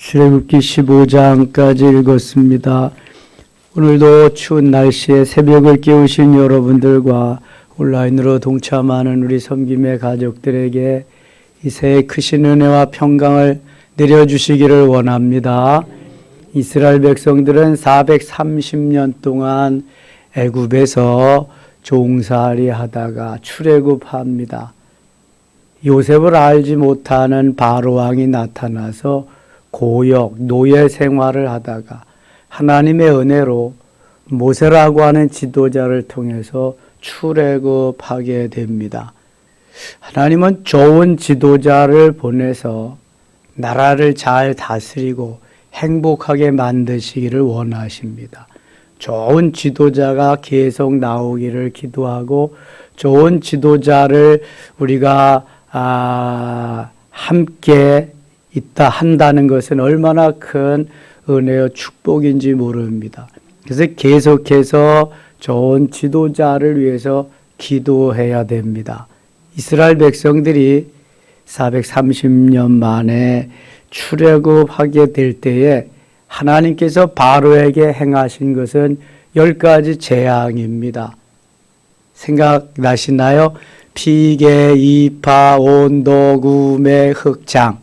출애굽기 15장까지 읽었습니다. 오늘도 추운 날씨에 새벽을 깨우신 여러분들과 온라인으로 동참하는 우리 섬김의 가족들에게 이 새해 크신 은혜와 평강을 내려주시기를 원합니다. 이스라엘 백성들은 430년 동안 애굽에서 종살이 하다가 출애굽합니다. 요셉을 알지 못하는 바로 왕이 나타나서 고역, 노예 생활을 하다가 하나님의 은혜로 모세라고 하는 지도자를 통해서 출애굽하게 됩니다. 하나님은 좋은 지도자를 보내서 나라를 잘 다스리고 행복하게 만드시기를 원하십니다. 좋은 지도자가 계속 나오기를 기도하고 좋은 지도자를 우리가 함께 있다 한다는 것은 얼마나 큰 은혜와 축복인지 모릅니다. 그래서 계속해서 좋은 지도자를 위해서 기도해야 됩니다. 이스라엘 백성들이 430년 만에 출애굽하게 될 때에 하나님께서 바로에게 행하신 것은 10가지 재앙입니다. 생각나시나요? 피개, 이파, 온도, 구매, 흑장.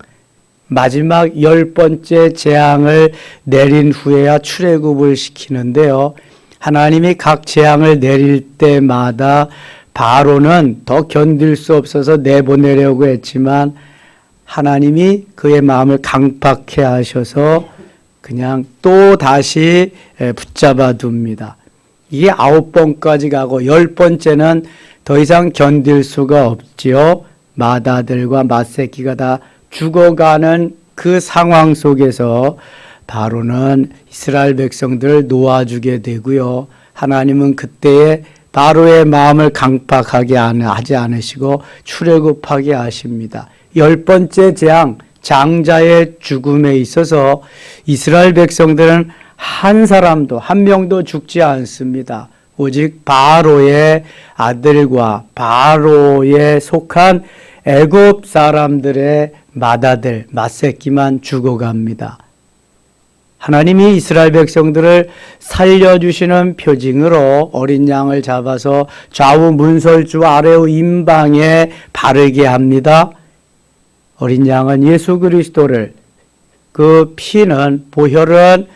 마지막 10번째 재앙을 내린 후에야 출애굽을 시키는데요. 하나님이 각 재앙을 내릴 때마다 바로는 더 견딜 수 없어서 내보내려고 했지만 하나님이 그의 마음을 강팍해 하셔서 그냥 또 다시 붙잡아 둡니다. 이게 9번까지 가고 10번째는 더 이상 견딜 수가 없지요. 맏아들과 맏새끼가 다 죽어가는 그 상황 속에서 바로는 이스라엘 백성들을 놓아주게 되고요. 하나님은 그때에 바로의 마음을 강팍하게 하지 않으시고 출애굽하게 하십니다. 10번째 재앙, 장자의 죽음에 있어서 이스라엘 백성들은 한 사람도 한 명도 죽지 않습니다. 오직 바로의 아들과 바로에 속한 애굽 사람들의 맏아들, 맏새끼만 죽어갑니다. 하나님이 이스라엘 백성들을 살려주시는 표징으로 어린 양을 잡아서 좌우 문설주 아래우 임방에 바르게 합니다. 어린 양은 예수 그리스도를, 그 피는, 보혈은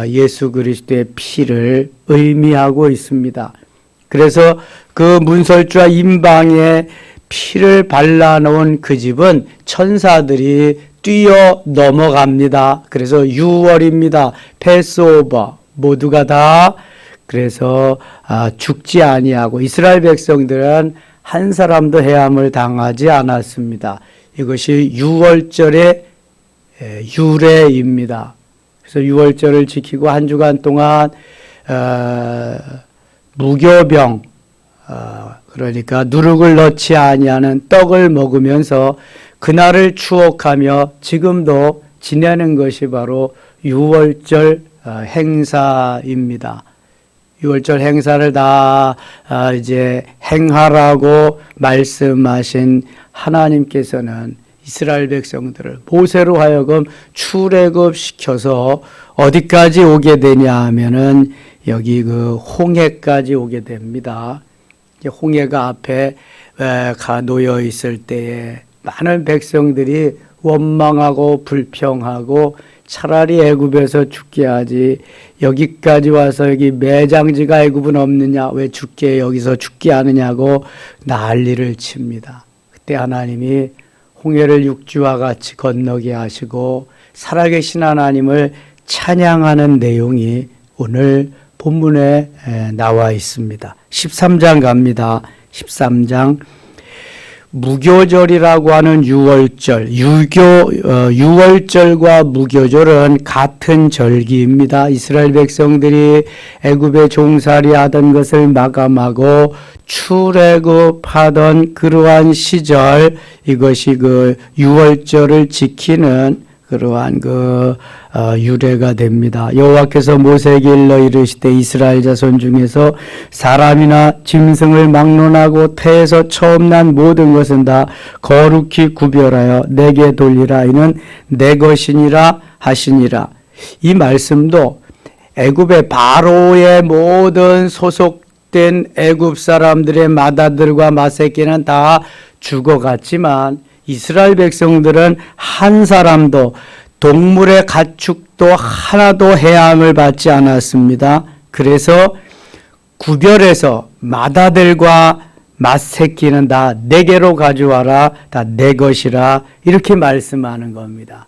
예수 그리스도의 피를 의미하고 있습니다. 그래서 그 문설주와 임방에 피를 발라놓은 그 집은 천사들이 뛰어 넘어갑니다. 그래서 6월입니다. 패스오버 모두가 다 그래서 죽지 아니하고 이스라엘 백성들은 한 사람도 해함을 당하지 않았습니다. 이것이 6월절의 유래입니다. 그래서 6월절을 지키고 한 주간 동안 무교병, 그러니까 누룩을 넣지 아니하는 떡을 먹으면서 그날을 추억하며 지금도 지내는 것이 바로 6월절 행사입니다. 6월절 행사를 다 이제 행하라고 말씀하신 하나님께서는 이스라엘 백성들을 모세로 하여금 출애굽시켜서 어디까지 오게 되냐 하면은 여기 그 홍해까지 오게 됩니다. 홍해가 앞에 놓여 있을 때에 많은 백성들이 원망하고 불평하고 차라리 애굽에서 죽게 하지 여기까지 와서 여기 매장지가 애굽은 없느냐, 왜 여기서 죽게 하느냐고 난리를 칩니다. 그때 하나님이 홍해를 육지와 같이 건너게 하시고 살아계신 하나님을 찬양하는 내용이 오늘 본문에 나와 있습니다. 13장 갑니다. 13장 무교절이라고 하는 6월절, 6월절과 무교절은 같은 절기입니다. 이스라엘 백성들이 애굽에 종살이 하던 것을 마감하고 출애굽하던 그러한 시절, 이것이 그 6월절을 지키는 그러한 유래가 됩니다. 여호와께서 모세에게 일러 이르시되 이스라엘 자손 중에서 사람이나 짐승을 막론하고 태에서 처음 난 모든 것은 다 거룩히 구별하여 내게 돌리라. 이는 내 것이니라 하시니라. 이 말씀도 애굽의 바로의 모든 소속된 애굽 사람들의 맏아들과 맏새끼는 다 죽어갔지만 이스라엘 백성들은 한 사람도 동물의 가축도 하나도 해함을 받지 않았습니다. 그래서 구별해서 맏아들과 맏새끼는 다 내게로 가져와라. 다 내 것이라. 이렇게 말씀하는 겁니다.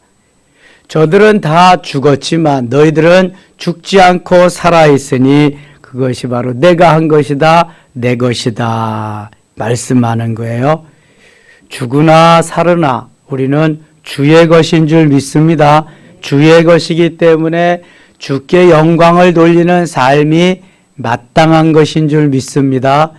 저들은 다 죽었지만 너희들은 죽지 않고 살아있으니 그것이 바로 내가 한 것이다. 내 것이다. 말씀하는 거예요. 죽으나 살으나 우리는 주의 것인 줄 믿습니다. 주의 것이기 때문에 주께 영광을 돌리는 삶이 마땅한 것인 줄 믿습니다.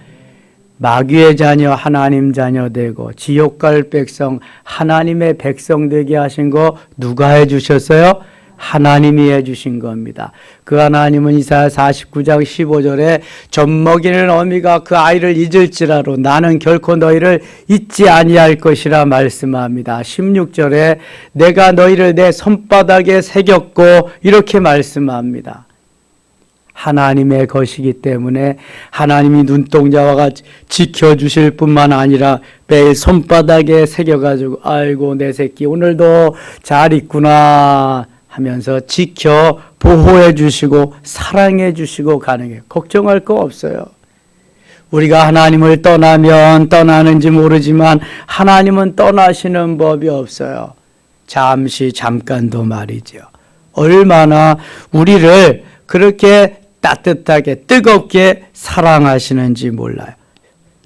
마귀의 자녀 하나님 자녀 되고 지옥 갈 백성 하나님의 백성 되게 하신 거 누가 해주셨어요? 하나님이 해주신 겁니다. 그 하나님은 이사야 49장 15절에 젖먹이는 어미가 그 아이를 잊을지라도 나는 결코 너희를 잊지 아니할 것이라 말씀합니다. 16절에 내가 너희를 내 손바닥에 새겼고 이렇게 말씀합니다. 하나님의 것이기 때문에 하나님이 눈동자와 같이 지켜주실 뿐만 아니라 매일 손바닥에 새겨가지고 아이고 내 새끼 오늘도 잘 있구나 하면서 지켜 보호해 주시고 사랑해 주시고 가는 게 걱정할 거 없어요. 우리가 하나님을 떠나면 떠나는지 모르지만 하나님은 떠나시는 법이 없어요. 잠깐도 말이죠. 얼마나 우리를 그렇게 따뜻하게 뜨겁게 사랑하시는지 몰라요.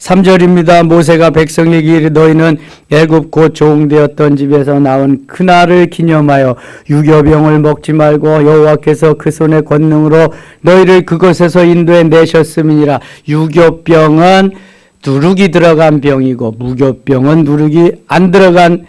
3절입니다. 모세가 백성에게 이르되 너희는 애굽 곧 종되었던 집에서 나온 그날을 기념하여 유교병을 먹지 말고 여호와께서 그 손의 권능으로 너희를 그곳에서 인도해 내셨음이니라. 유교병은 누룩이 들어간 병이고 무교병은 누룩이 안 들어간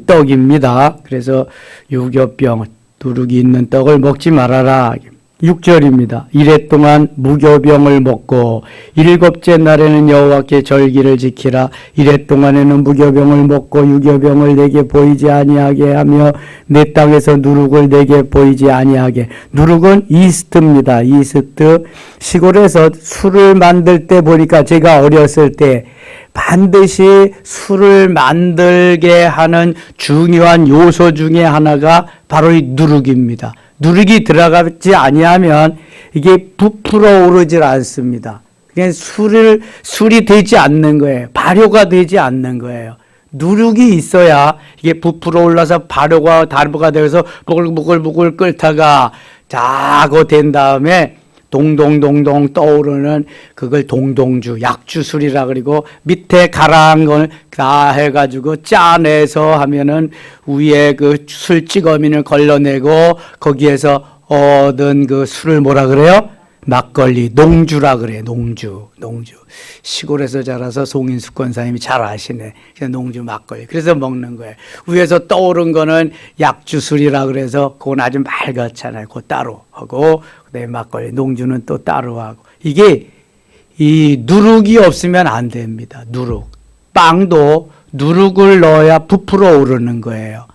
떡입니다. 그래서 유교병 누룩이 있는 떡을 먹지 말아라. 6절입니다. 이레 동안 무교병을 먹고 일곱째 날에는 여호와께 절기를 지키라. 이레 동안에는 무교병을 먹고 유교병을 내게 보이지 아니하게 하며 내 땅에서 누룩을 내게 보이지 아니하게. 누룩은 이스트입니다. 이스트. 시골에서 술을 만들 때 보니까 제가 어렸을 때 반드시 술을 만들게 하는 중요한 요소 중에 하나가 바로 이 누룩입니다. 누룩이 들어가지 아니하면 이게 부풀어 오르질 않습니다. 그냥 술이 되지 않는 거예요. 발효가 되지 않는 거예요. 누룩이 있어야 이게 부풀어 올라서 발효가 달보가 되어서 부글부글 끓다가 자고 된 다음에 동동동동 떠오르는 그걸 동동주, 약주술이라 그리고 밑에 가라한 걸 다 해가지고 짜내서 하면은 위에 그 술찌거미를 걸러내고 거기에서 얻은 그 술을 뭐라 그래요? 막걸리, 농주라 그래요. 농주. 시골에서 자라서 송인숙 권사님이 잘 아시네. 그래서 농주 막걸리. 그래서 먹는 거예요. 위에서 떠오른 거는 약주술이라 그래서 그건 아주 맑았잖아요. 그거 따로 하고 그다음에 막걸리, 농주는 또 따로 하고. 이게 이 누룩이 없으면 안 됩니다. 누룩. 빵도 누룩을 넣어야 부풀어 오르는 거예요.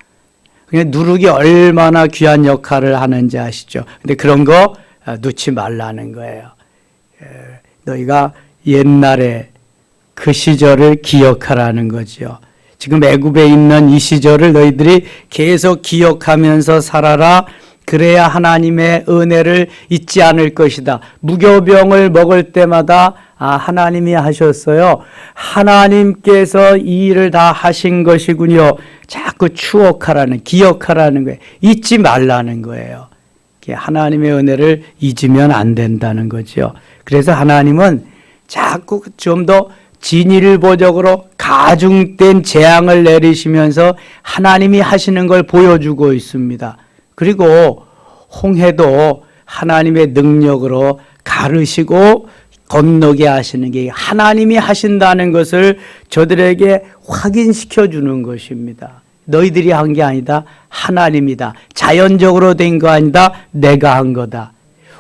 그냥 누룩이 얼마나 귀한 역할을 하는지 아시죠? 근데 그런 거 놓지 말라는 거예요. 너희가 옛날에 그 시절을 기억하라는 거죠. 지금 애굽에 있는 이 시절을 너희들이 계속 기억하면서 살아라. 그래야 하나님의 은혜를 잊지 않을 것이다. 무교병을 먹을 때마다 하나님이 하셨어요. 하나님께서 이 일을 다 하신 것이군요. 자꾸 추억하라는, 기억하라는 거예요. 잊지 말라는 거예요. 하나님의 은혜를 잊으면 안 된다는 거죠. 그래서 하나님은 자꾸 좀 더 진일보적으로 가중된 재앙을 내리시면서 하나님이 하시는 걸 보여주고 있습니다. 그리고 홍해도 하나님의 능력으로 가르시고 건너게 하시는 게 하나님이 하신다는 것을 저들에게 확인시켜 주는 것입니다. 너희들이 한 게 아니다. 하나님이다. 자연적으로 된 거 아니다. 내가 한 거다.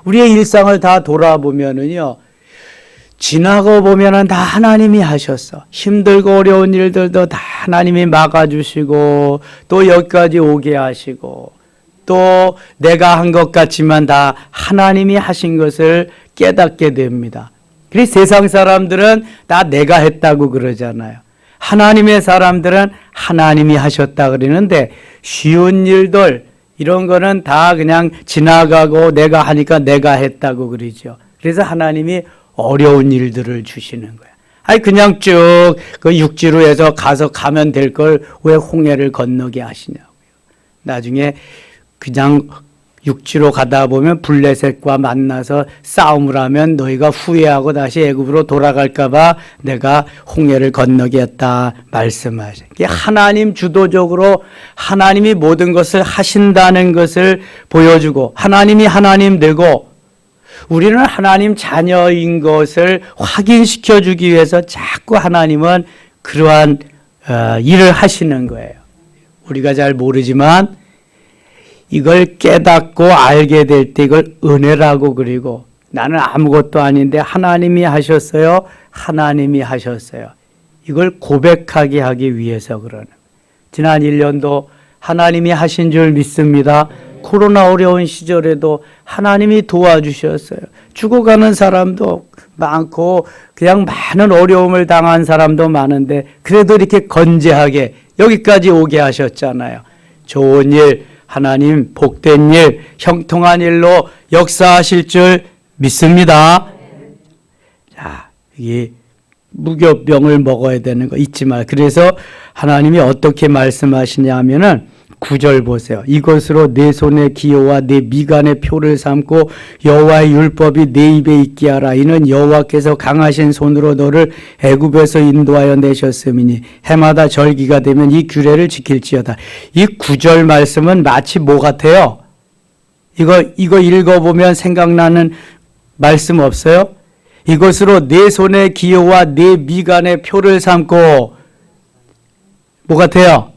우리의 일상을 다 돌아보면은요, 지나고 보면은 다 하나님이 하셨어. 힘들고 어려운 일들도 다 하나님이 막아주시고, 또 여기까지 오게 하시고, 또 내가 한 것 같지만 다 하나님이 하신 것을 깨닫게 됩니다. 그래서 세상 사람들은 다 내가 했다고 그러잖아요. 하나님의 사람들은 하나님이 하셨다 그러는데, 쉬운 일들 이런 거는 다 그냥 지나가고 내가 하니까 내가 했다고 그러죠. 그래서 하나님이 어려운 일들을 주시는 거야. 아니 그냥 쭉 그 육지로 해서 가면 될 걸 왜 홍해를 건너게 하시냐고요. 나중에 그냥 육지로 가다 보면 블레셋과 만나서 싸움을 하면 너희가 후회하고 다시 애굽으로 돌아갈까 봐 내가 홍해를 건너게 했다 말씀하셔요. 하나님 주도적으로 하나님이 모든 것을 하신다는 것을 보여주고, 하나님이 하나님 되고 우리는 하나님 자녀인 것을 확인시켜 주기 위해서 자꾸 하나님은 그러한 일을 하시는 거예요. 우리가 잘 모르지만 이걸 깨닫고 알게 될 때 이걸 은혜라고 그리고, 나는 아무것도 아닌데 하나님이 하셨어요. 하나님이 하셨어요. 이걸 고백하게 하기 위해서 그러는. 지난 1년도 하나님이 하신 줄 믿습니다. 코로나 어려운 시절에도 하나님이 도와주셨어요. 죽어가는 사람도 많고 그냥 많은 어려움을 당한 사람도 많은데 그래도 이렇게 건재하게 여기까지 오게 하셨잖아요. 좋은 일, 하나님 복된 일, 형통한 일로 역사하실 줄 믿습니다. 자, 이게 무교병을 먹어야 되는 거 잊지 마. 그래서 하나님이 어떻게 말씀하시냐 하면은 9절 보세요. 이것으로 내 손의 기호와 내 미간의 표를 삼고 여호와의 율법이 내 입에 있게 하라. 이는 여호와께서 강하신 손으로 너를 애굽에서 인도하여 내셨음이니 해마다 절기가 되면 이 규례를 지킬지어다. 이 9절 말씀은 마치 뭐 같아요? 이거 읽어보면 생각나는 말씀 없어요? 이것으로 내 손의 기호와 내 미간의 표를 삼고 뭐 같아요?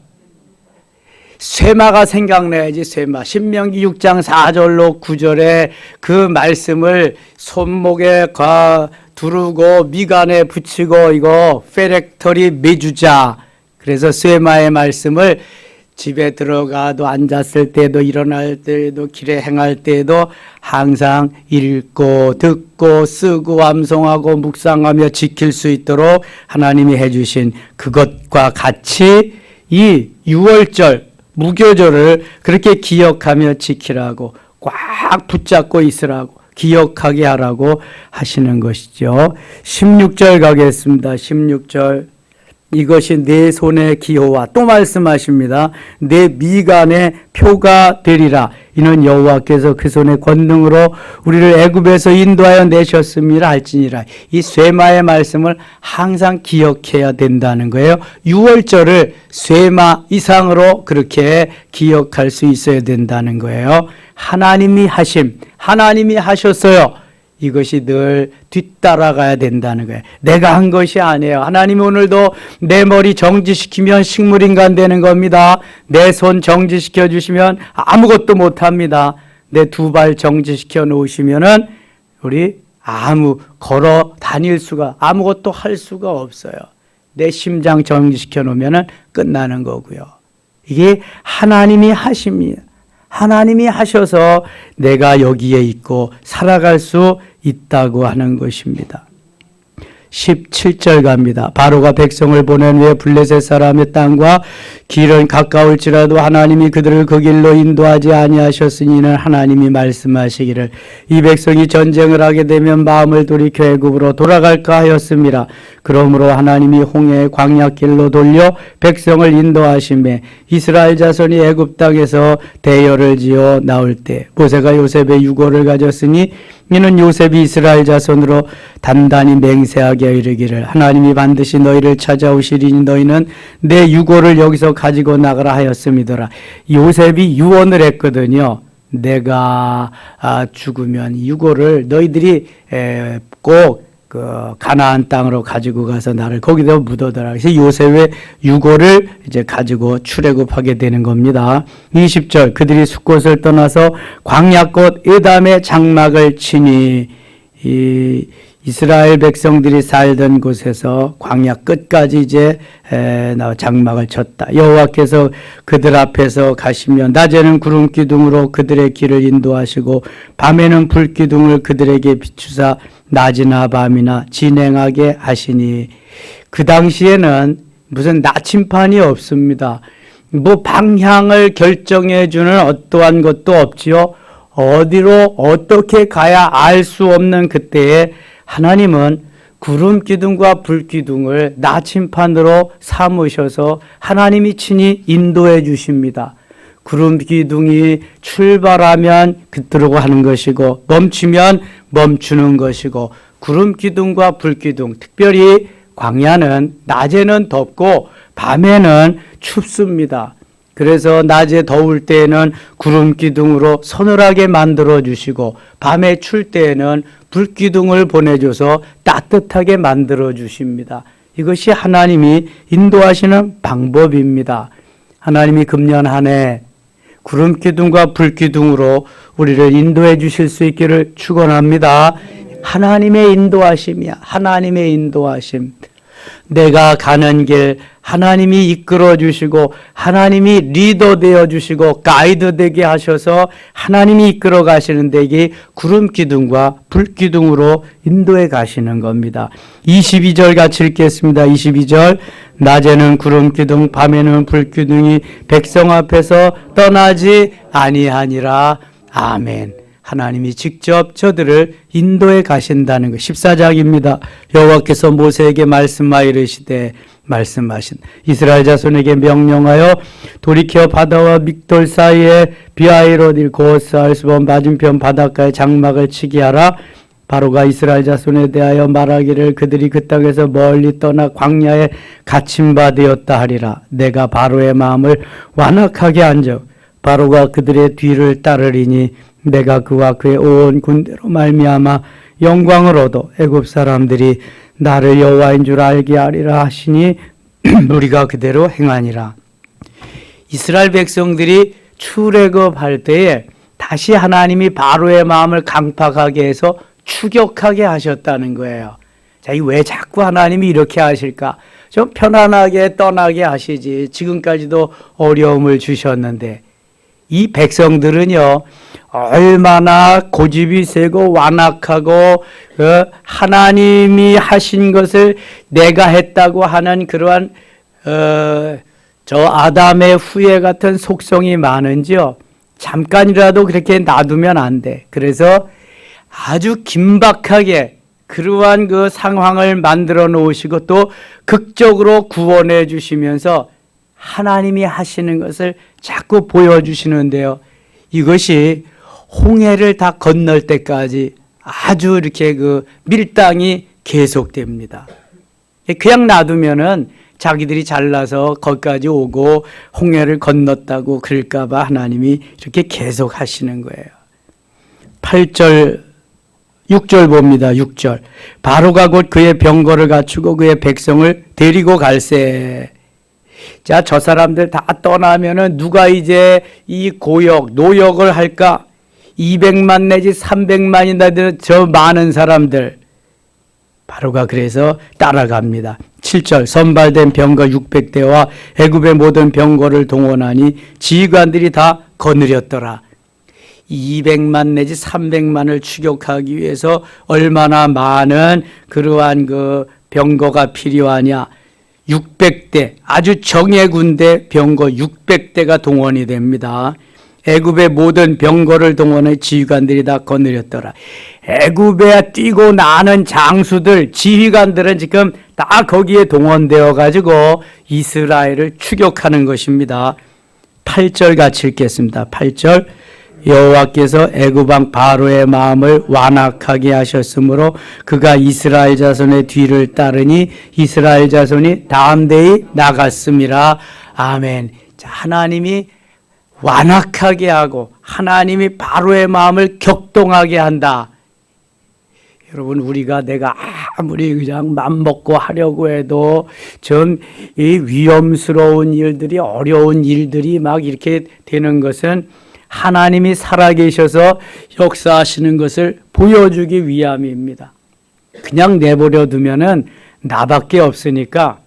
쇠마가 생각나야지. 쇠마. 신명기 6장 4절로 9절에 그 말씀을 손목에 두르고 미간에 붙이고 이거 페렉터리 매주자. 그래서 쇠마의 말씀을 집에 들어가도 앉았을 때도 일어날 때도 길에 행할 때도 항상 읽고 듣고 쓰고 암송하고 묵상하며 지킬 수 있도록 하나님이 해주신 그것과 같이 이 6월절 무교절을 그렇게 기억하며 지키라고, 꽉 붙잡고 있으라고, 기억하게 하라고 하시는 것이죠. 16절 가겠습니다. 16절. 이것이 내 손의 기호와, 또 말씀하십니다. 내 미간의 표가 되리라. 이는 여호와께서 그 손의 권능으로 우리를 애굽에서 인도하여 내셨음이라 할지니라. 이 쇠마의 말씀을 항상 기억해야 된다는 거예요. 6월절을 쇠마 이상으로 그렇게 기억할 수 있어야 된다는 거예요. 하나님이 하심, 하나님이 하셨어요. 이것이 늘 뒤따라가야 된다는 거예요. 내가 한 것이 아니에요. 하나님 오늘도 내 머리 정지시키면 식물인간 되는 겁니다. 내 손 정지시켜 주시면 아무것도 못합니다. 내 두 발 정지시켜 놓으시면은 우리 걸어 다닐 수가, 아무것도 할 수가 없어요. 내 심장 정지시켜 놓으면은 끝나는 거고요. 이게 하나님이 하십니다. 하나님이 하셔서 내가 여기에 있고 살아갈 수 있다고 하는 것입니다. 17절 갑니다. 바로가 백성을 보낸 후에 블레셋 사람의 땅과 길은 가까울지라도 하나님이 그들을 그 길로 인도하지 아니하셨으니 이는 하나님이 말씀하시기를 이 백성이 전쟁을 하게 되면 마음을 돌이켜 애굽으로 돌아갈까 하였습니다. 그러므로 하나님이 홍해의 광야길로 돌려 백성을 인도하시매 이스라엘 자손이 애굽 땅에서 대열을 지어 나올 때 모세가 요셉의 유고를 가졌으니 이는 요셉이 이스라엘 자손으로 단단히 맹세하게 이르기를 하나님이 반드시 너희를 찾아오시리니 너희는 내 유고를 여기서 가지고 나가라 하였음이더라. 요셉이 유언을 했거든요. 내가 죽으면 유고를 너희들이 꼭 그 가나안 땅으로 가지고 가서 나를 거기다 묻어더라. 그래서 요셉의 유고를 이제 가지고 출애굽하게 되는 겁니다. 20절 그들이 숫곳을 떠나서 광야꽃 에담의 장막을 치니 이 이스라엘 백성들이 살던 곳에서 광야 끝까지 이제 장막을 쳤다. 여호와께서 그들 앞에서 가시며 낮에는 구름 기둥으로 그들의 길을 인도하시고 밤에는 불 기둥을 그들에게 비추사 낮이나 밤이나 진행하게 하시니 그 당시에는 무슨 나침판이 없습니다. 뭐 방향을 결정해 주는 어떠한 것도 없지요. 어디로 어떻게 가야 알 수 없는 그때에 하나님은 구름 기둥과 불 기둥을 나침판으로 삼으셔서 하나님이 친히 인도해 주십니다. 구름 기둥이 출발하면 그들고 하는 것이고 멈추면 멈추는 것이고 구름 기둥과 불 기둥 특별히 광야는 낮에는 덥고 밤에는 춥습니다. 그래서 낮에 더울 때에는 구름 기둥으로 서늘하게 만들어 주시고 밤에 출 때에는 불 기둥을 보내줘서 따뜻하게 만들어 주십니다. 이것이 하나님이 인도하시는 방법입니다. 하나님이 금년 한 해 구름 기둥과 불 기둥으로 우리를 인도해 주실 수 있기를 축원합니다. 하나님의 인도하심이야. 하나님의 인도하심. 내가 가는 길 하나님이 이끌어 주시고 하나님이 리더 되어 주시고 가이드 되게 하셔서 하나님이 이끌어 가시는데 이게 구름 기둥과 불 기둥으로 인도해 가시는 겁니다. 22절 같이 읽겠습니다. 22절 낮에는 구름 기둥 밤에는 불 기둥이 백성 앞에서 떠나지 아니하니라. 아멘. 하나님이 직접 저들을 인도해 가신다는 것. 14장입니다. 여호와께서 모세에게 말씀하여 이르시되 말씀하신 이스라엘 자손에게 명령하여 돌이켜 바다와 믹돌 사이에 비하이롯 고스알스본 맞은편 바닷가에 장막을 치게 하라. 바로가 이스라엘 자손에 대하여 말하기를 그들이 그 땅에서 멀리 떠나 광야에 갇힌 바 되었다 하리라. 내가 바로의 마음을 완악하게 한적 바로가 그들의 뒤를 따르리니 내가 그와 그의 온 군대로 말미암아 영광을 얻어 애굽 사람들이 나를 여호와인 줄 알게 하리라 하시니 우리가 그대로 행하니라. 이스라엘 백성들이 출애굽할 때에 다시 하나님이 바로의 마음을 강팍하게 해서 추격하게 하셨다는 거예요. 자, 이 왜 자꾸 하나님이 이렇게 하실까? 좀 편안하게 떠나게 하시지. 지금까지도 어려움을 주셨는데 이 백성들은요 얼마나 고집이 세고 완악하고 하나님이 하신 것을 내가 했다고 하는 그러한 저 아담의 후예 같은 속성이 많은지요. 잠깐이라도 그렇게 놔두면 안 돼. 그래서 아주 긴박하게 그러한 그 상황을 만들어 놓으시고 또 극적으로 구원해 주시면서 하나님이 하시는 것을 자꾸 보여주시는데요. 이것이 홍해를 다 건널 때까지 아주 이렇게 그 밀당이 계속됩니다. 그냥 놔두면은 자기들이 잘나서 거기까지 오고 홍해를 건넜다고 그럴까봐 하나님이 이렇게 계속 하시는 거예요. 8절, 6절 봅니다. 6절. 바로가 곧 그의 병거를 갖추고 그의 백성을 데리고 갈새. 자, 저 사람들 다 떠나면은 누가 이제 이 고역, 노역을 할까? 200만 내지 300만이나 되는 저 많은 사람들. 바로가 그래서 따라갑니다. 7절 선발된 병거 600대와 애굽의 모든 병거를 동원하니 지휘관들이 다 거느렸더라. 200만 내지 300만을 추격하기 위해서 얼마나 많은 그러한 그 병거가 필요하냐. 600대 아주 정예군대 병거 600대가 동원이 됩니다. 애굽의 모든 병거를 동원해 지휘관들이 다 거느렸더라. 애굽에 뛰고 나는 장수들 지휘관들은 지금 다 거기에 동원되어 가지고 이스라엘을 추격하는 것입니다. 8절 같이 읽겠습니다. 8절 여호와께서 애굽 왕 바로의 마음을 완악하게 하셨으므로 그가 이스라엘 자손의 뒤를 따르니 이스라엘 자손이 담대히 나갔음이라. 아멘. 자, 하나님이 완악하게 하고 하나님이 바로의 마음을 격동하게 한다. 여러분, 우리가 내가 아무리 그냥 맘먹고 하려고 해도 좀 이 위험스러운 일들이, 어려운 일들이 막 이렇게 되는 것은 하나님이 살아계셔서 역사하시는 것을 보여주기 위함입니다. 그냥 내버려 두면은 나밖에 없으니까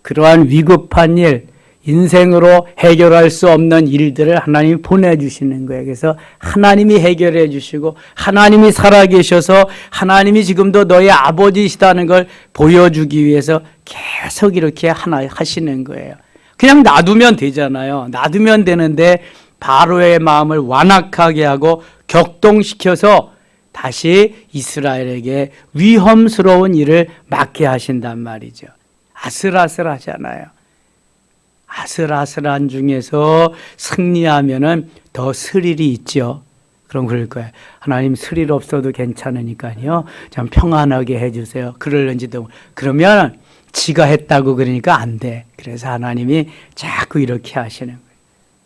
그러한 위급한 일, 인생으로 해결할 수 없는 일들을 하나님이 보내주시는 거예요. 그래서 하나님이 해결해 주시고 하나님이 살아계셔서 하나님이 지금도 너의 아버지시다는 걸 보여주기 위해서 계속 이렇게 하시는 거예요. 그냥 놔두면 되잖아요. 놔두면 되는데 바로의 마음을 완악하게 하고 격동시켜서 다시 이스라엘에게 위험스러운 일을 맡게 하신단 말이죠. 아슬아슬하잖아요. 아슬아슬한 중에서 승리하면은 더 스릴이 있죠. 그럼 그럴 거예요. 하나님, 스릴 없어도 괜찮으니까요, 좀 평안하게 해주세요. 그러는지도. 그러면 지가 했다고 그러니까 안 돼. 그래서 하나님이 자꾸 이렇게 하시는 거예요.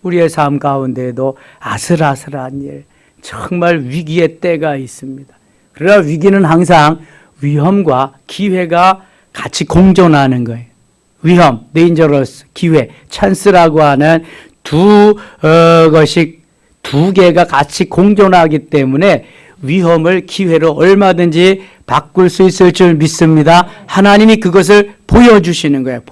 우리의 삶 가운데에도 아슬아슬한 일, 정말 위기의 때가 있습니다. 그러나 위기는 항상 위험과 기회가 같이 공존하는 거예요. 위험, dangerous, 기회, 찬스라고 하는 두 개가 같이 공존하기 때문에 위험을 기회로 얼마든지 바꿀 수 있을 줄 믿습니다. 하나님이 그것을 보여주시는 거예요.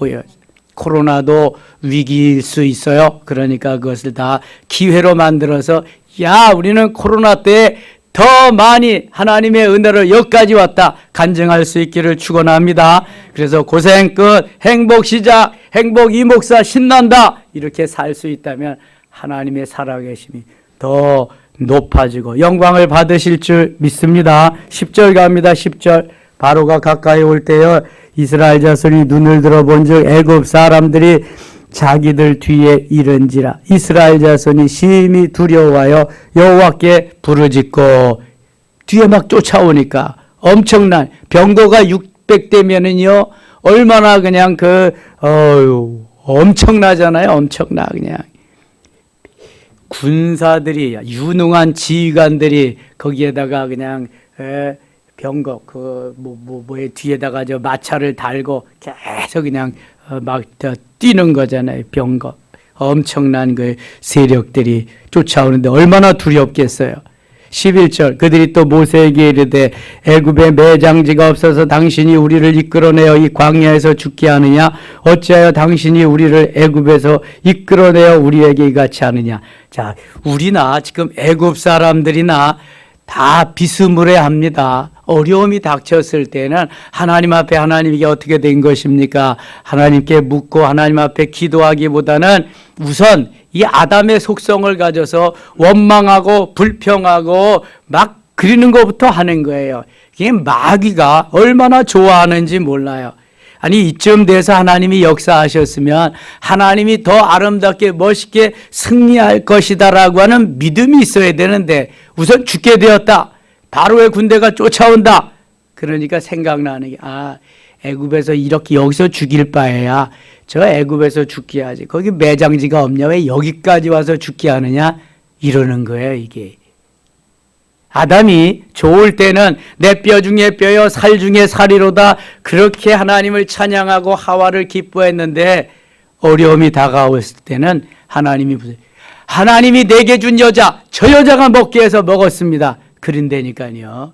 코로나도 위기일 수 있어요. 그러니까 그것을 다 기회로 만들어서, 야, 우리는 코로나 때 더 많이 하나님의 은혜로 여기까지 왔다 간증할 수 있기를 축원합니다. 그래서 고생 끝, 행복 시작, 행복 이 목사 신난다, 이렇게 살 수 있다면 하나님의 살아계심이 더 높아지고 영광을 받으실 줄 믿습니다. 10절 갑니다. 10절. 바로가 가까이 올 때여 이스라엘 자손이 눈을 들어본즉 애굽 사람들이 자기들 뒤에 이른지라. 이스라엘 자손이 심히 두려워하여 여호와께 부르짖고, 뒤에 막 쫓아오니까 엄청난 병거가 600대면은요 얼마나 그냥 엄청나잖아요. 엄청나. 그냥 군사들이, 유능한 지휘관들이 거기에다가 그냥 병거 뭐의 뒤에다가 저 마차를 달고 계속 그냥 막 뛰는 거잖아요. 병거. 엄청난 그 세력들이 쫓아오는데 얼마나 두렵겠어요. 11절. 그들이 또 모세에게 이르되 애굽에 매장지가 없어서 당신이 우리를 이끌어내어 이 광야에서 죽게 하느냐? 어찌하여 당신이 우리를 애굽에서 이끌어내어 우리에게 이같이 하느냐? 자, 우리나 지금 애굽 사람들이나 다 비스무리합니다. 어려움이 닥쳤을 때는 하나님 앞에, 하나님에게 어떻게 된 것입니까? 하나님께 묻고 하나님 앞에 기도하기보다는 우선 이 아담의 속성을 가져서 원망하고 불평하고 막 그리는 것부터 하는 거예요. 이게 마귀가 얼마나 좋아하는지 몰라요. 아니, 이쯤 돼서 하나님이 역사하셨으면 하나님이 더 아름답게 멋있게 승리할 것이다라고 하는 믿음이 있어야 되는데, 우선 죽게 되었다, 바로의 군대가 쫓아온다, 그러니까 생각나는 게, 애굽에서 이렇게 여기서 죽일 바에야 저 애굽에서 죽게 하지, 거기 매장지가 없냐, 왜 여기까지 와서 죽게 하느냐, 이러는 거예요. 이게 아담이 좋을 때는 내 뼈 중에 뼈여 살 중에 살이로다, 그렇게 하나님을 찬양하고 하와를 기뻐했는데, 어려움이 다가왔을 때는 하나님이 내게 준 여자, 저 여자가 먹게 해서 먹었습니다, 그런다니까요.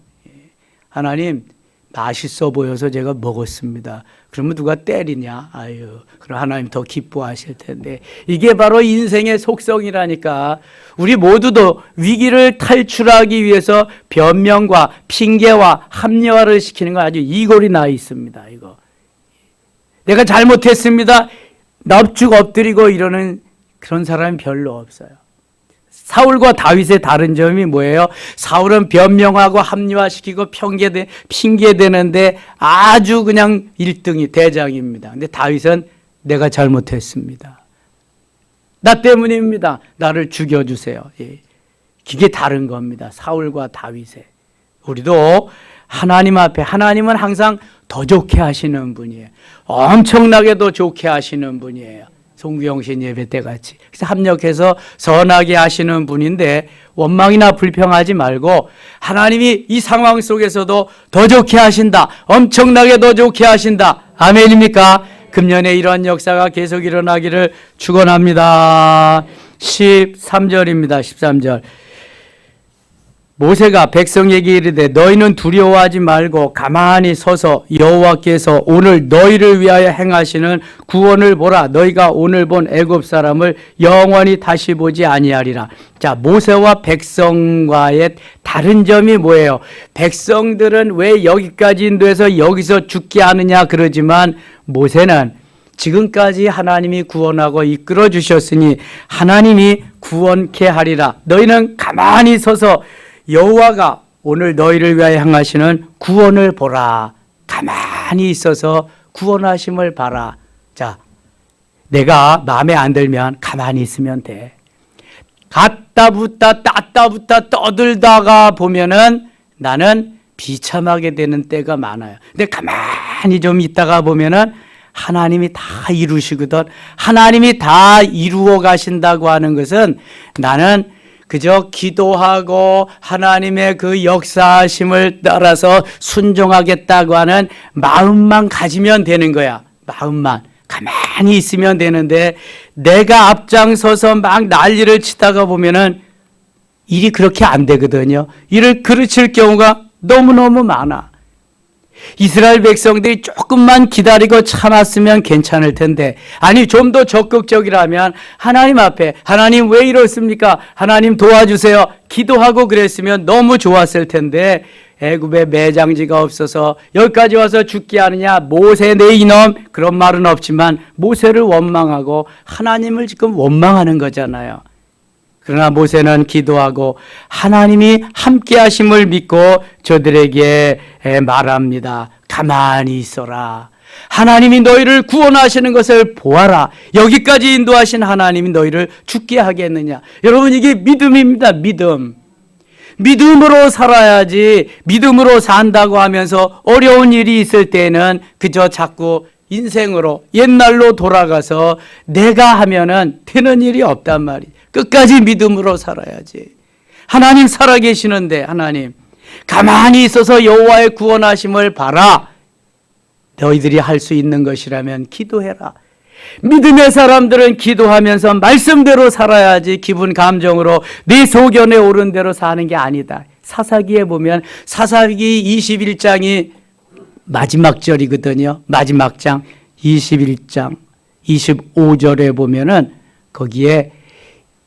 하나님, 맛있어 보여서 제가 먹었습니다. 그러면 누가 때리냐? 그럼 하나님 더 기뻐하실 텐데. 이게 바로 인생의 속성이라니까. 우리 모두도 위기를 탈출하기 위해서 변명과 핑계와 합리화를 시키는 건 아주 이골이 나 있습니다. 이거. 내가 잘못했습니다, 납죽 엎드리고 이러는 그런 사람이 별로 없어요. 사울과 다윗의 다른 점이 뭐예요? 사울은 변명하고 합리화시키고 핑계대는데 아주 그냥 1등이 대장입니다. 근데 다윗은 내가 잘못했습니다, 나 때문입니다, 나를 죽여주세요. 이게 다른 겁니다. 사울과 다윗의. 우리도 하나님 앞에, 하나님은 항상 더 좋게 하시는 분이에요. 엄청나게 더 좋게 하시는 분이에요. 송구영신 예배 때 같이. 그래서 합력해서 선하게 하시는 분인데 원망이나 불평하지 말고 하나님이 이 상황 속에서도 더 좋게 하신다. 엄청나게 더 좋게 하신다. 아멘입니까? 금년에 이러한 역사가 계속 일어나기를 축원합니다. 13절입니다. 13절. 모세가 백성에게 이르되 너희는 두려워하지 말고 가만히 서서 여호와께서 오늘 너희를 위하여 행하시는 구원을 보라. 너희가 오늘 본 애굽 사람을 영원히 다시 보지 아니하리라. 자, 모세와 백성과의 다른 점이 뭐예요? 백성들은 왜 여기까지 인도해서 여기서 죽게 하느냐 그러지만 모세는 지금까지 하나님이 구원하고 이끌어 주셨으니 하나님이 구원케 하리라. 너희는 가만히 서서 여호와가 오늘 너희를 위하여 행하시는 구원을 보라. 가만히 있어서 구원하심을 봐라. 자, 내가 마음에 안 들면 가만히 있으면 돼. 갔다 붙다 땄다 붙다 떠들다가 보면은 나는 비참하게 되는 때가 많아요. 근데 가만히 좀 있다가 보면은 하나님이 다 이루시거든. 하나님이 다 이루어 가신다고 하는 것은 나는 그저 기도하고 하나님의 그 역사하심을 따라서 순종하겠다고 하는 마음만 가지면 되는 거야. 마음만. 가만히 있으면 되는데 내가 앞장서서 막 난리를 치다가 보면은 일이 그렇게 안 되거든요. 일을 그르칠 경우가 너무너무 많아. 이스라엘 백성들이 조금만 기다리고 참았으면 괜찮을 텐데, 아니 좀 더 적극적이라면 하나님 앞에 하나님 왜 이렇습니까? 하나님 도와주세요. 기도하고 그랬으면 너무 좋았을 텐데 애굽에 매장지가 없어서 여기까지 와서 죽게 하느냐, 모세 내 이놈, 그런 말은 없지만 모세를 원망하고 하나님을 지금 원망하는 거잖아요. 그러나 모세는 기도하고 하나님이 함께 하심을 믿고 저들에게 말합니다. 가만히 있어라. 하나님이 너희를 구원하시는 것을 보아라. 여기까지 인도하신 하나님이 너희를 죽게 하겠느냐. 여러분, 이게 믿음입니다. 믿음. 믿음으로 살아야지. 믿음으로 산다고 하면서 어려운 일이 있을 때는 그저 자꾸 인생으로 옛날로 돌아가서 내가 하면은 되는 일이 없단 말이에요. 끝까지 믿음으로 살아야지. 하나님 살아계시는데 하나님 가만히 있어서 여호와의 구원하심을 봐라. 너희들이 할 수 있는 것이라면 기도해라. 믿음의 사람들은 기도하면서 말씀대로 살아야지 기분 감정으로 내 소견에 오른 대로 사는 게 아니다. 사사기에 보면 사사기 21장이 마지막 절이거든요. 마지막 장 21장 25절에 보면은 거기에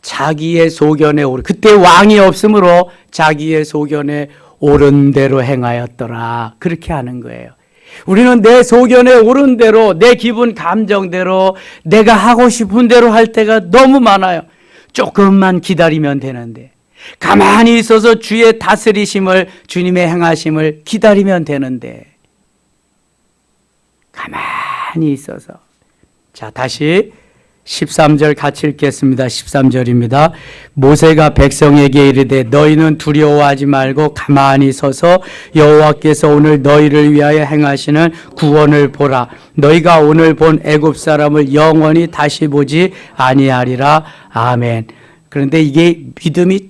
자기의 소견에 오른, 그때 왕이 없으므로 자기의 소견에 오른 대로 행하였더라. 그렇게 하는 거예요. 우리는 내 소견에 오른 대로, 내 기분 감정대로, 내가 하고 싶은 대로 할 때가 너무 많아요. 조금만 기다리면 되는데, 가만히 있어서 주의 다스리심을, 주님의 행하심을 기다리면 되는데, 가만히 있어서. 자, 다시 13절 같이 읽겠습니다. 13절입니다. 모세가 백성에게 이르되 너희는 두려워하지 말고 가만히 서서 여호와께서 오늘 너희를 위하여 행하시는 구원을 보라. 너희가 오늘 본 애굽 사람을 영원히 다시 보지 아니하리라. 아멘. 그런데 이게 믿음이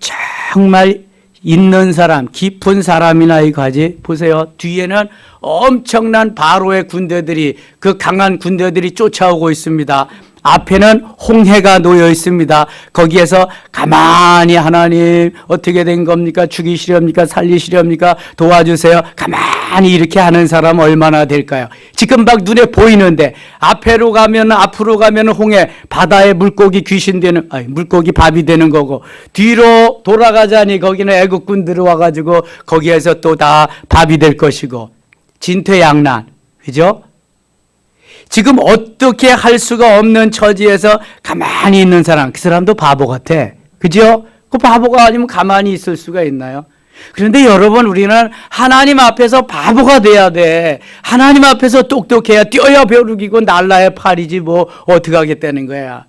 정말 있는 사람, 깊은 사람이나 이거지. 보세요. 뒤에는 엄청난 바로의 군대들이, 그 강한 군대들이 쫓아오고 있습니다. 앞에는 홍해가 놓여 있습니다. 거기에서 가만히 하나님 어떻게 된 겁니까? 죽이시렵니까? 살리시렵니까? 도와주세요. 가만히 이렇게 하는 사람 얼마나 될까요? 지금 막 눈에 보이는데 앞으로 가면 홍해, 바다에 물고기 귀신 되는, 물고기 밥이 되는 거고, 뒤로 돌아가자니 거기는 애국군 들어와가지고 거기에서 또 다 밥이 될 것이고, 진퇴양난, 그죠? 지금 어떻게 할 수가 없는 처지에서 가만히 있는 사람, 그 사람도 바보 같아. 그죠? 그 바보가 아니면 가만히 있을 수가 있나요? 그런데 여러분, 우리는 하나님 앞에서 바보가 돼야 돼. 하나님 앞에서 똑똑해야, 뛰어야 벼룩이고 날라야 팔이지 뭐 어떻게 하겠다는 거야.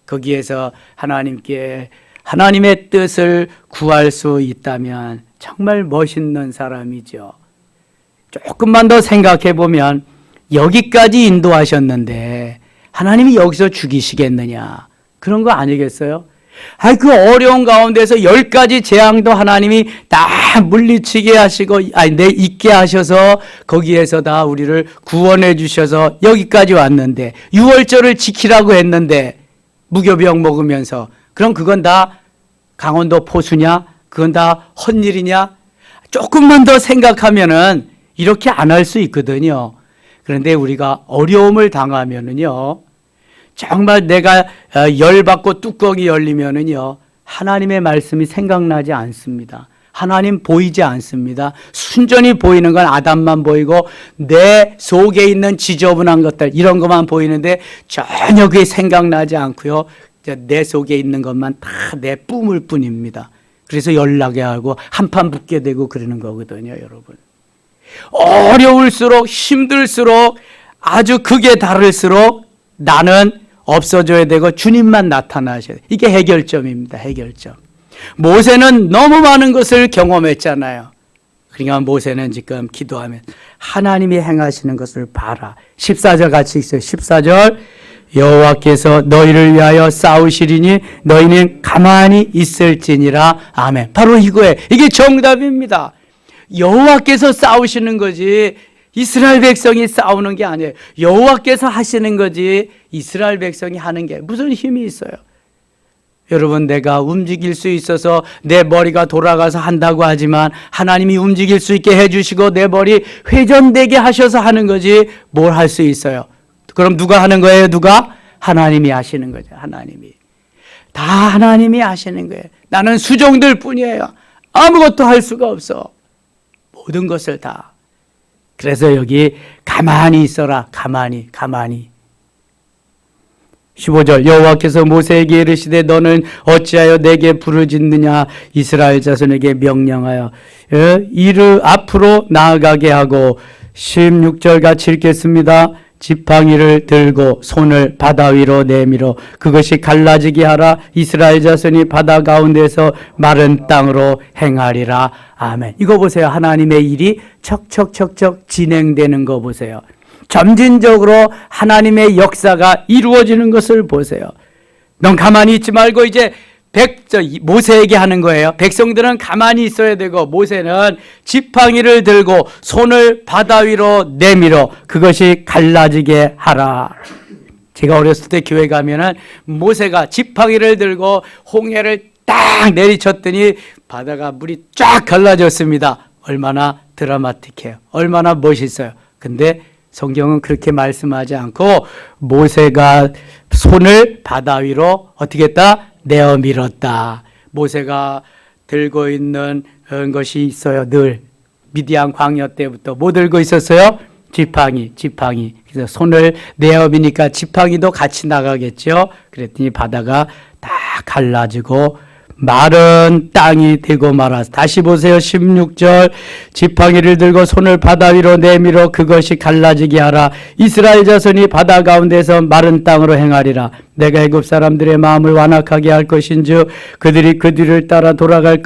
거기에서 하나님께 하나님의 뜻을 구할 수 있다면 정말 멋있는 사람이죠. 조금만 더 생각해 보면 여기까지 인도하셨는데 하나님이 여기서 죽이시겠느냐? 그런 거 아니겠어요? 그 어려운 가운데서 10가지 재앙도 하나님이 다 물리치게 하시고, 있게 하셔서 거기에서 다 우리를 구원해 주셔서 여기까지 왔는데, 유월절을 지키라고 했는데, 무교병 먹으면서, 그럼 그건 다 강원도 포수냐? 그건 다 헛일이냐? 조금만 더 생각하면은 이렇게 안 할 수 있거든요. 그런데 우리가 어려움을 당하면은요, 정말 내가 열받고 뚜껑이 열리면은요, 하나님의 말씀이 생각나지 않습니다. 하나님 보이지 않습니다. 순전히 보이는 건 아담만 보이고 내 속에 있는 지저분한 것들, 이런 것만 보이는데 전혀 그게 생각나지 않고요, 내 속에 있는 것만 다 내 뿜을 뿐입니다. 그래서 연락이 하고 한판 붙게 되고 그러는 거거든요, 여러분. 어려울수록, 힘들수록, 아주 극에 달을수록 나는 없어져야 되고 주님만 나타나셔야 돼요. 이게 해결점입니다. 해결점. 모세는 너무 많은 것을 경험했잖아요. 그러니까 모세는 지금 기도하면 하나님이 행하시는 것을 봐라. 14절 같이 있어요. 14절, 여호와께서 너희를 위하여 싸우시리니 너희는 가만히 있을지니라. 아멘. 바로 이거예요. 이게 정답입니다. 여호와께서 싸우시는 거지 이스라엘 백성이 싸우는 게 아니에요. 여호와께서 하시는 거지 이스라엘 백성이 하는 게 무슨 힘이 있어요? 여러분, 내가 움직일 수 있어서 내 머리가 돌아가서 한다고 하지만 하나님이 움직일 수 있게 해주시고 내 머리 회전되게 하셔서 하는 거지 뭘 할 수 있어요? 그럼 누가 하는 거예요? 누가? 하나님이 하시는 거죠. 하나님이. 다 하나님이 하시는 거예요. 나는 수종들 뿐이에요. 아무것도 할 수가 없어. 모든 것을 다. 그래서 여기 가만히 있어라. 가만히. 15절, 여호와께서 모세에게 이르시되 너는 어찌하여 내게 부르짖느냐? 이스라엘 자손에게 명령하여 이를 앞으로 나아가게 하고. 16절 같이 읽겠습니다. 지팡이를 들고 손을 바다 위로 내밀어 그것이 갈라지게 하라. 이스라엘 자손이 바다 가운데서 마른 땅으로 행하리라. 아멘. 이거 보세요. 하나님의 일이 척척척척 진행되는 거 보세요. 점진적으로 하나님의 역사가 이루어지는 것을 보세요. 넌 가만히 있지 말고 이제 모세에게 하는 거예요. 백성들은 가만히 있어야 되고 모세는 지팡이를 들고 손을 바다 위로 내밀어 그것이 갈라지게 하라. 제가 어렸을 때 교회 가면은 모세가 지팡이를 들고 홍해를 딱 내리쳤더니 바다가 물이 쫙 갈라졌습니다. 얼마나 드라마틱해요. 얼마나 멋있어요. 근데 성경은 그렇게 말씀하지 않고 모세가 손을 바다 위로 어떻게 했다? 내어 밀었다. 모세가 들고 있는 것이 있어요. 늘 미디안 광야 때부터 뭐 들고 있었어요? 지팡이. 그래서 손을 내어 미니까 지팡이도 같이 나가겠죠. 그랬더니 바다가 다 갈라지고 마른 땅이 되고 말았어. 다시 보세요. 16절, 지팡이를 들고 손을 바다 위로 내밀어 그것이 갈라지게 하라. 이스라엘 자손이 바다 가운데서 마른 땅으로 행하리라. 내가 애굽 사람들의 마음을 완악하게 할 것인즉 그들이 그 뒤를 따라 들어갈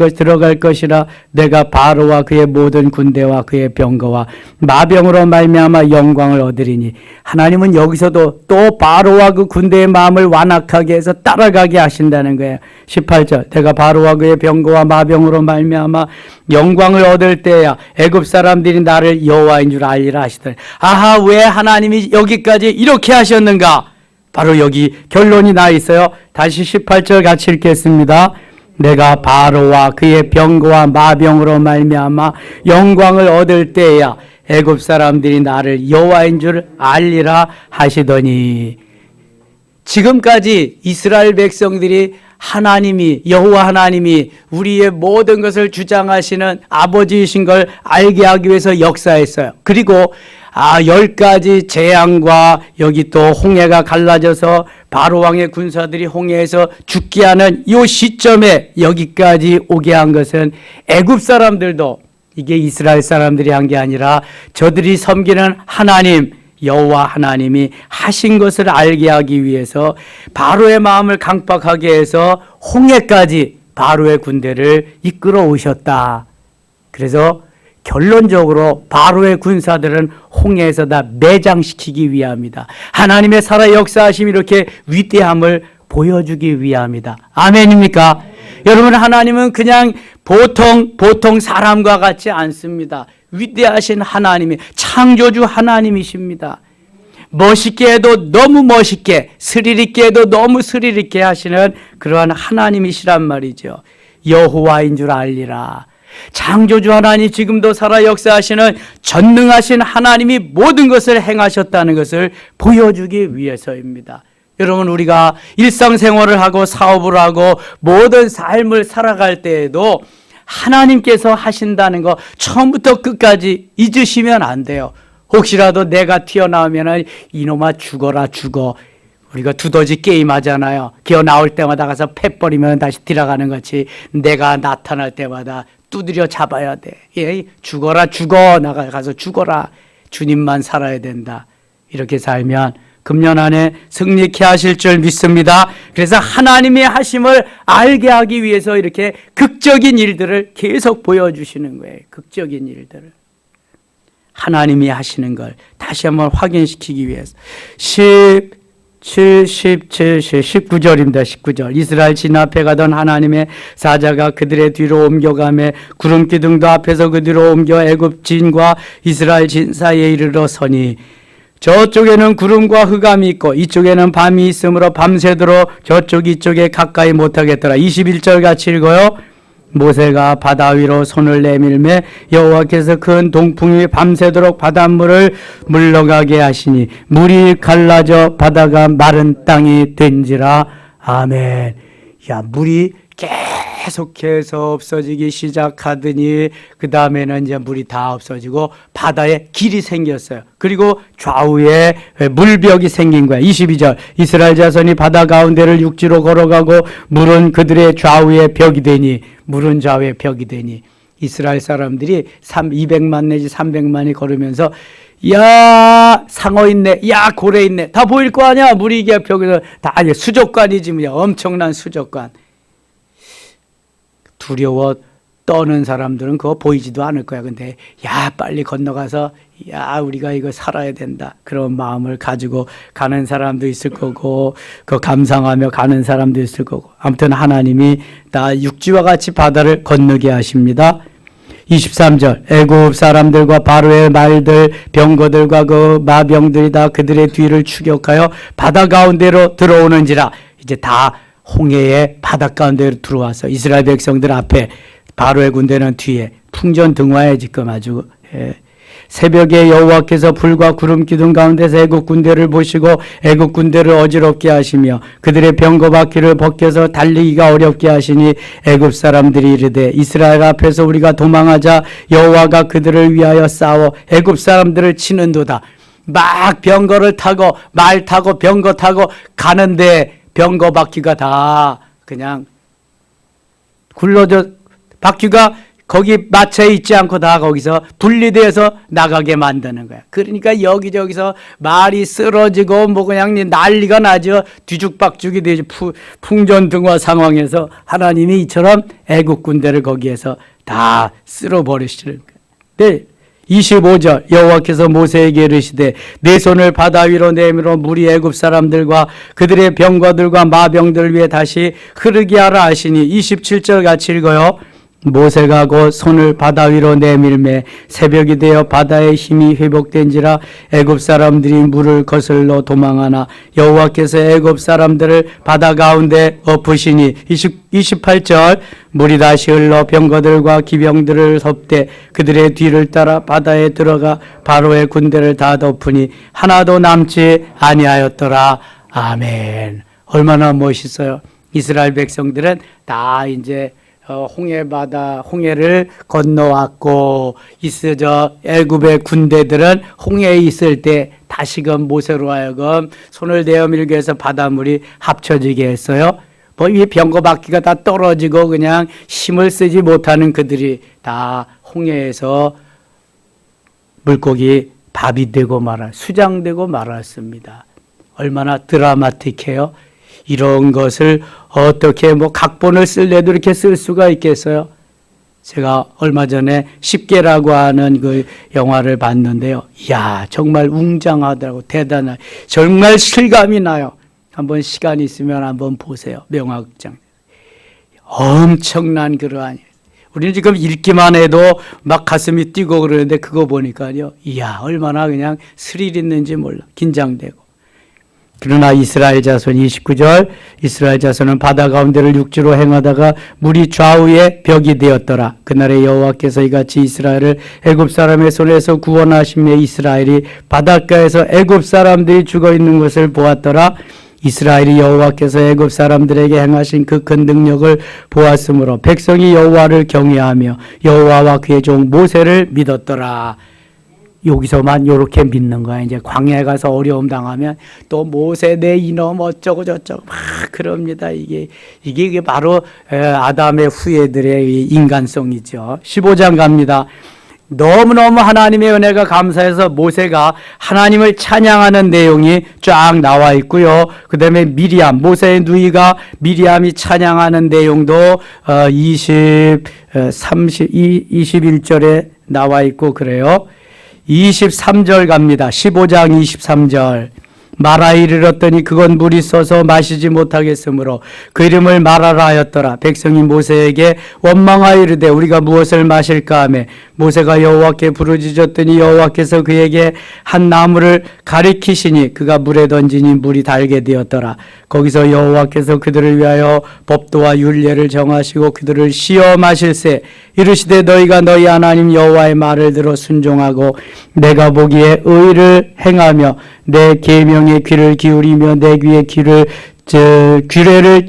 것이라. 내가 바로와 그의 모든 군대와 그의 병거와 마병으로 말미암아 영광을 얻으리니. 하나님은 여기서도 또 바로와 그 군대의 마음을 완악하게 해서 따라가게 하신다는 거예요. 18절, 내가 바로와 그의 병거와 마병으로 말미암아 영광을 얻을 때야 애굽 사람들이 나를 여호와인 줄 알리라 하시더니. 아하, 왜 하나님이 여기까지 이렇게 하셨는가? 바로 여기 결론이 나 있어요. 다시 18절 같이 읽겠습니다. 내가 바로와 그의 병거와 마병으로 말미암아 영광을 얻을 때야 애굽 사람들이 나를 여호와인 줄 알리라 하시더니. 지금까지 이스라엘 백성들이 하나님이, 여호와 하나님이 우리의 모든 것을 주장하시는 아버지이신 걸 알게 하기 위해서 역사했어요. 그리고 10가지 재앙과 여기 또 홍해가 갈라져서 바로 왕의 군사들이 홍해에서 죽게 하는 이 시점에 여기까지 오게 한 것은 애굽 사람들도, 이게 이스라엘 사람들이 한 게 아니라 저들이 섬기는 하나님, 여호와 하나님이 하신 것을 알게 하기 위해서 바로의 마음을 강박하게 해서 홍해까지 바로의 군대를 이끌어 오셨다. 그래서 결론적으로 바로의 군사들은 홍해에서 다 매장시키기 위함이다. 하나님의 살아 역사하심이 이렇게 위대함을 보여주기 위함이다. 아멘입니까? 여러분, 하나님은 그냥 보통 사람과 같지 않습니다. 위대하신 하나님이 창조주 하나님이십니다. 멋있게 해도 너무 멋있게, 스릴 있게 해도 너무 스릴 있게 하시는 그러한 하나님이시란 말이죠. 여호와인 줄 알리라. 창조주 하나님, 지금도 살아 역사하시는 전능하신 하나님이 모든 것을 행하셨다는 것을 보여주기 위해서입니다. 여러분, 우리가 일상생활을 하고 사업을 하고 모든 삶을 살아갈 때에도 하나님께서 하신다는 거 처음부터 끝까지 잊으시면 안 돼요. 혹시라도 내가 튀어나오면 이놈아 죽어라 죽어. 우리가 두더지 게임 하잖아요. 기어 나올 때마다 가서 패 버리면 다시 들어가는 것이 내가 나타날 때마다 두드려 잡아야 돼. 예, 죽어라 죽어. 나가서 죽어라. 주님만 살아야 된다. 이렇게 살면 금년 안에 승리케 하실 줄 믿습니다. 그래서 하나님의 하심을 알게 하기 위해서 이렇게 극적인 일들을 계속 보여주시는 거예요. 극적인 일들을. 하나님이 하시는 걸 다시 한번 확인시키기 위해서. 19절입니다. 19절. 이스라엘 진 앞에 가던 하나님의 사자가 그들의 뒤로 옮겨가매 구름 기둥도 앞에서 그 뒤로 옮겨 애굽 진과 이스라엘 진 사이에 이르러 서니 저쪽에는 구름과 흑암이 있고 이쪽에는 밤이 있으므로 밤새도록 저쪽 이쪽에 가까이 못하겠더라. 21절 같이 읽어요. 모세가 바다 위로 손을 내밀매 여호와께서 큰 동풍이 밤새도록 바닷물을 물러가게 하시니 물이 갈라져 바다가 마른 땅이 된지라. 아멘. 야, 물이 계속해서 없어지기 시작하더니 그 다음에는 이제 물이 다 없어지고 바다에 길이 생겼어요. 그리고 좌우에 물벽이 생긴 거야. 22절. 이스라엘 자손이 바다 가운데를 육지로 걸어가고 물은 그들의 좌우에 벽이 되니, 물은 좌우에 벽이 되니, 이스라엘 사람들이 200만 내지 300만이 걸으면서 야 상어 있네, 야 고래 있네, 다 보일 거 아니야. 물이 이게 벽에서 다 수족관이지 뭐야. 엄청난 수족관. 두려워 떠는 사람들은 그거 보이지도 않을 거야. 근데 야 빨리 건너가서 야 우리가 이거 살아야 된다, 그런 마음을 가지고 가는 사람도 있을 거고, 그 감상하며 가는 사람도 있을 거고. 아무튼 하나님이 다 육지와 같이 바다를 건너게 하십니다. 23절. 애굽 사람들과 바로의 말들 병거들과 그 마병들이 다 그들의 뒤를 추격하여 바다 가운데로 들어오는지라. 이제 다 홍해의 바닷가운데로 들어와서 이스라엘 백성들 앞에, 바로의 군대는 뒤에, 풍전등화에 지금 아주 새벽에 여호와께서 불과 구름 기둥 가운데서 애굽 군대를 보시고 애굽 군대를 어지럽게 하시며 그들의 병거 바퀴를 벗겨서 달리기가 어렵게 하시니 애굽 사람들이 이르되 이스라엘 앞에서 우리가 도망하자 여호와가 그들을 위하여 싸워 애굽 사람들을 치는도다. 막 병거를 타고 말 타고 병거 타고 가는데 병거 바퀴가 다 그냥 굴러져, 바퀴가 거기 맞춰 있지 않고 다 거기서 분리돼서 나가게 만드는 거야. 그러니까 여기저기서 말이 쓰러지고 뭐 그냥 난리가 나죠. 뒤죽박죽이 되죠. 풍전등화 상황에서 하나님이 이처럼 애국 군대를 거기에서 다 쓸어버리시는 거야. 네. 25절. 여호와께서 모세에게 이르시되 내 손을 바다 위로 내밀어 물이 애굽 사람들과 그들의 병거들과 마병들 위에 다시 흐르게 하라 하시니. 27절 같이 읽어요. 모세가 곧 손을 바다 위로 내밀매 새벽이 되어 바다의 힘이 회복된지라 애굽 사람들이 물을 거슬러 도망하나 여호와께서 애굽 사람들을 바다 가운데 엎으시니. 28절. 물이 다시 흘러 병거들과 기병들을 섭대 그들의 뒤를 따라 바다에 들어가 바로의 군대를 다 덮으니 하나도 남지 아니하였더라. 아멘. 얼마나 멋있어요. 이스라엘 백성들은 다 이제 홍해바다, 홍해를 건너왔고, 애굽의 군대들은 홍해에 있을 때 다시금 모세로 하여금 손을 내어밀게 해서 바닷물이 합쳐지게 했어요. 뭐 이 병거 바퀴가 다 떨어지고 그냥 힘을 쓰지 못하는 그들이 다 홍해에서 물고기 밥이 되고 수장되고 말았습니다. 얼마나 드라마틱해요. 이런 것을 어떻게 각본을 쓸래도 이렇게 쓸 수가 있겠어요? 제가 얼마 전에 10개라고 하는 그 영화를 봤는데요. 이야, 정말 웅장하더라고. 대단해. 정말 실감이 나요. 한번 시간 있으면 한번 보세요. 명화극장. 엄청난 그러한. 우리는 지금 읽기만 해도 막 가슴이 뛰고 그러는데 그거 보니까요. 이야, 얼마나 그냥 스릴 있는지 몰라. 긴장되고. 그러나 이스라엘 자손 29절 이스라엘 자손은 바다 가운데를 육지로 행하다가 물이 좌우에 벽이 되었더라. 그날에 여호와께서 이같이 이스라엘을 애굽 사람의 손에서 구원하시며 이스라엘이 바닷가에서 애굽 사람들이 죽어 있는 것을 보았더라. 이스라엘이 여호와께서 애굽 사람들에게 행하신 그 큰 능력을 보았으므로 백성이 여호와를 경외하며 여호와와 그의 종 모세를 믿었더라. 여기서만 이렇게 믿는 거야. 이제 광야에 가서 어려움 당하면 또 모세 내 이놈 어쩌고 저쩌고 막 그럽니다. 이게 바로 아담의 후예들의 인간성이죠. 15장 갑니다. 너무너무 하나님의 은혜가 감사해서 모세가 하나님을 찬양하는 내용이 쫙 나와 있고요. 그 다음에 미리암, 모세의 누이가 미리암이 찬양하는 내용도 21절에 나와 있고 그래요. 23절 갑니다. 15장 23절. 마라에 이르렀더니 그건 물이 써서 마시지 못하겠으므로 그 이름을 마라라 하였더라. 백성이 모세에게 원망하여 이르되 우리가 무엇을 마실까 하매 모세가 여호와께 부르짖었더니 여호와께서 그에게 한 나무를 가리키시니 그가 물에 던지니 물이 달게 되었더라. 거기서 여호와께서 그들을 위하여 법도와 율례를 정하시고 그들을 시험하실세 이르시되 너희가 너희 하나님 여호와의 말을 들어 순종하고 내가 보기에 의를 행하며 내 계명에 귀를 기울이며 내 귀에 규례를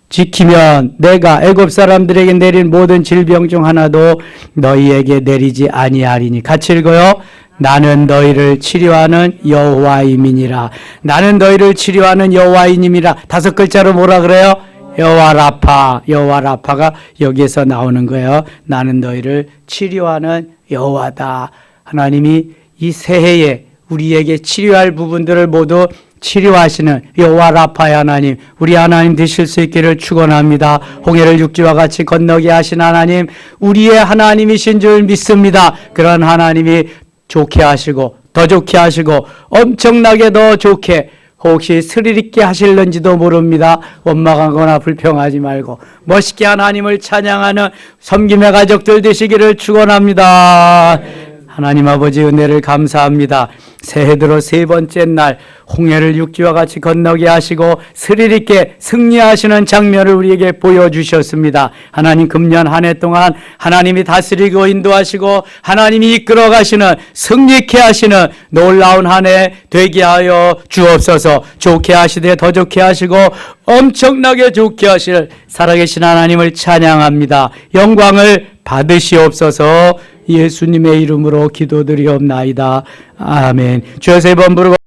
지키면 내가 애굽 사람들에게 내린 모든 질병 중 하나도 너희에게 내리지 아니하리니. 같이 읽어요. 나는 너희를 치료하는 여호와임이니라. 나는 너희를 치료하는 여호와임이니라. 5글자로 뭐라 그래요? 여호와 라파. 여호와 라파가 여기에서 나오는 거예요. 나는 너희를 치료하는 여호와다. 하나님이 이 새해에 우리에게 치료할 부분들을 모두 치료하시는 여호와 라파의 하나님, 우리 하나님 되실 수 있기를 축원합니다. 홍해를 육지와 같이 건너게 하신 하나님, 우리의 하나님이신 줄 믿습니다. 그런 하나님이 좋게 하시고 더 좋게 하시고 엄청나게 더 좋게 혹시 스릴 있게 하실는지도 모릅니다. 원망하거나 불평하지 말고 멋있게 하나님을 찬양하는 섬김의 가족들 되시기를 축원합니다. 하나님 아버지 은혜를 감사합니다. 새해 들어 3번째 날 홍해를 육지와 같이 건너게 하시고 스릴 있게 승리하시는 장면을 우리에게 보여주셨습니다. 하나님 금년 한 해 동안 하나님이 다스리고 인도하시고 하나님이 이끌어 가시는 승리케 하시는 놀라운 한 해 되게 하여 주옵소서. 좋게 하시되 더 좋게 하시고 엄청나게 좋게 하실 살아계신 하나님을 찬양합니다. 영광을 받으시옵소서. 예수님의 이름으로 기도드리옵나이다. 아멘. 주여 3번 부르고